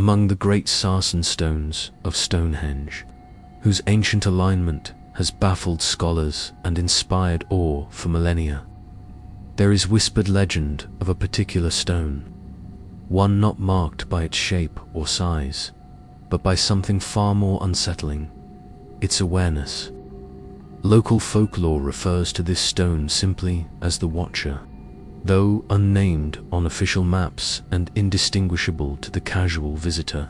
among the great Sarsen stones of Stonehenge, whose ancient alignment has baffled scholars and inspired awe for millennia. There is whispered legend of a particular stone, one not marked by its shape or size, but by something far more unsettling: its awareness. Local folklore refers to this stone simply as the Watcher, though unnamed on official maps and indistinguishable to the casual visitor.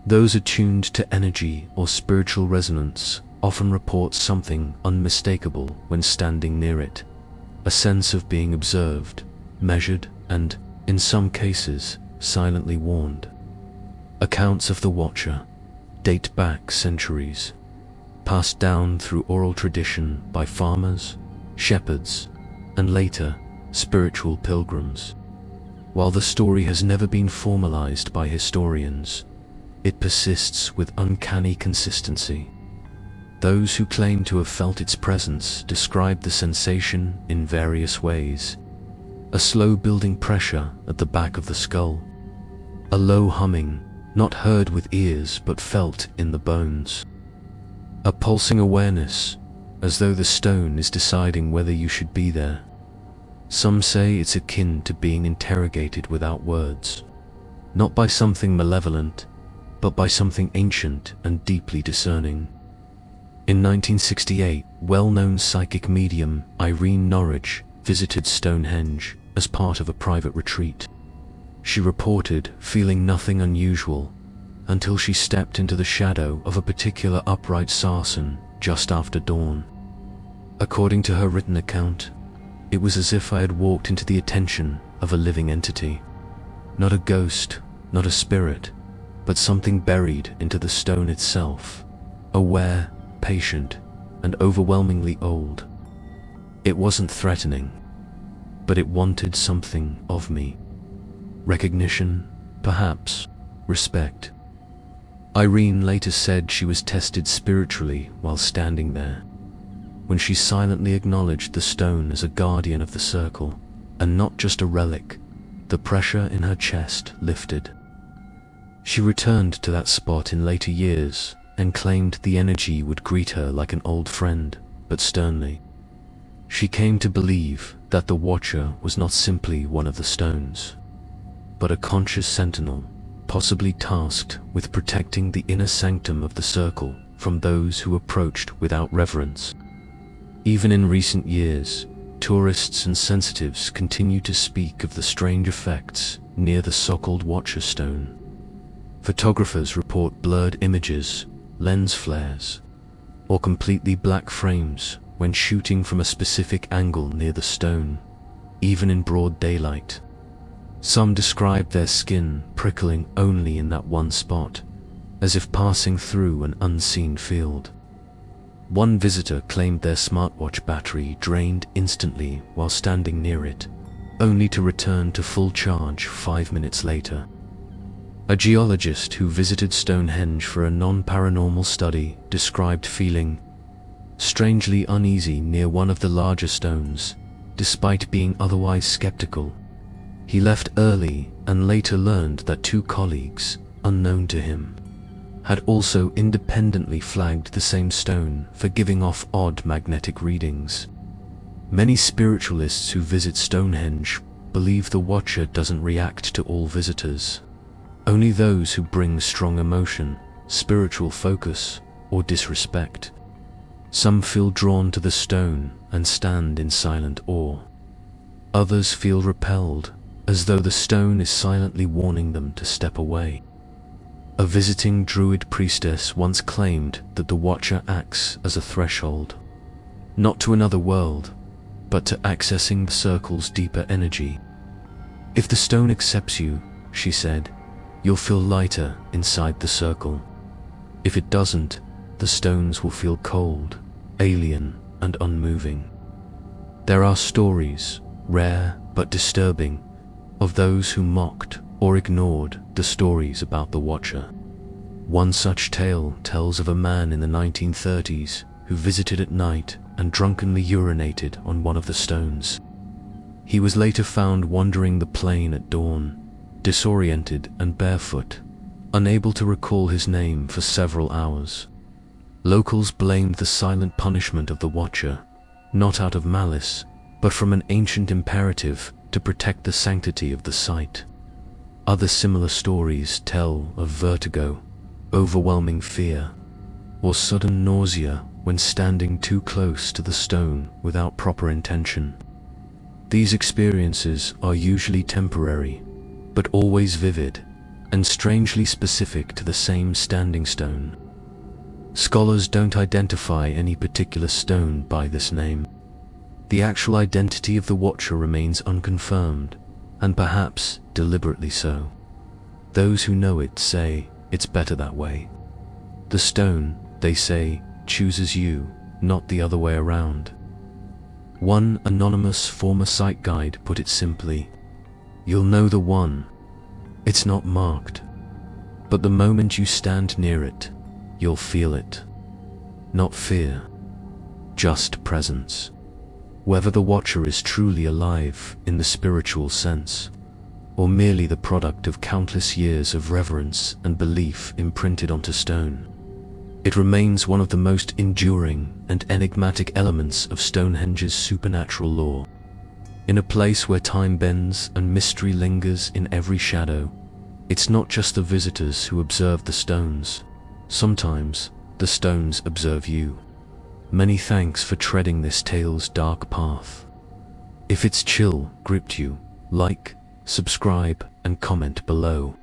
Those attuned to energy or spiritual resonance often report something unmistakable when standing near it: a sense of being observed, measured, and, in some cases, silently warned. Accounts of the Watcher date back centuries, passed down through oral tradition by farmers, shepherds, and later, spiritual pilgrims. While the story has never been formalized by historians, it persists with uncanny consistency. Those who claim to have felt its presence describe the sensation in various ways: a slow building pressure at the back of the skull, a low humming not heard with ears but felt in the bones, a pulsing awareness as though the stone is deciding whether you should be there. Some say it's akin to being interrogated without words, not by something malevolent, but by something ancient and deeply discerning. In 1968, well-known psychic medium Irene Norwich visited Stonehenge as part of a private retreat. She reported feeling nothing unusual until she stepped into the shadow of a particular upright sarsen just after dawn. According to her written account, it was as if I had walked into the attention of a living entity. Not a ghost, not a spirit, but something buried into the stone itself, aware, patient, and overwhelmingly old. It wasn't threatening, but it wanted something of me. Recognition, perhaps, respect. Irene later said she was tested spiritually while standing there, when she silently acknowledged the stone as a guardian of the circle, and not just a relic. The pressure in her chest lifted. She returned to that spot in later years and claimed the energy would greet her like an old friend, but sternly. She came to believe that the Watcher was not simply one of the stones, but a conscious sentinel, possibly tasked with protecting the inner sanctum of the circle from those who approached without reverence. Even in recent years, tourists and sensitives continue to speak of the strange effects near the so-called Watcher stone. Photographers report blurred images, lens flares, or completely black frames when shooting from a specific angle near the stone, even in broad daylight. Some describe their skin prickling only in that one spot, as if passing through an unseen field. One visitor claimed their smartwatch battery drained instantly while standing near it, only to return to full charge 5 minutes later. A geologist who visited Stonehenge for a non-paranormal study described feeling strangely uneasy near one of the larger stones, despite being otherwise skeptical. He left early and later learned that 2 colleagues, unknown to him, had also independently flagged the same stone for giving off odd magnetic readings. Many spiritualists who visit Stonehenge believe the Watcher doesn't react to all visitors, only those who bring strong emotion, spiritual focus, or disrespect. Some feel drawn to the stone and stand in silent awe. Others feel repelled, as though the stone is silently warning them to step away. A visiting druid priestess once claimed that the Watcher acts as a threshold, not to another world, but to accessing the circle's deeper energy. If the stone accepts you, she said, you'll feel lighter inside the circle. If it doesn't, the stones will feel cold, alien, and unmoving. There are stories, rare but disturbing, of those who mocked or ignored the stories about the Watcher. One such tale tells of a man in the 1930s who visited at night and drunkenly urinated on one of the stones. He was later found wandering the plain at dawn, disoriented and barefoot, unable to recall his name for several hours. Locals blamed the silent punishment of the Watcher, not out of malice, but from an ancient imperative to protect the sanctity of the site. Other similar stories tell of vertigo, overwhelming fear, or sudden nausea when standing too close to the stone without proper intention. These experiences are usually temporary, but always vivid, and strangely specific to the same standing stone. Scholars don't identify any particular stone by this name. The actual identity of the Watcher remains unconfirmed, and perhaps deliberately so. Those who know it say it's better that way. The stone, they say, chooses you, not the other way around. One anonymous former site guide put it simply: "You'll know the one. It's not marked. But the moment you stand near it, you'll feel it. Not fear, just presence." Whether the Watcher is truly alive in the spiritual sense, or merely the product of countless years of reverence and belief imprinted onto stone, it remains one of the most enduring and enigmatic elements of Stonehenge's supernatural lore. In a place where time bends and mystery lingers in every shadow, it's not just the visitors who observe the stones. Sometimes, the stones observe you. Many thanks for treading this tale's dark path. If its chill gripped you, like, subscribe, and comment below.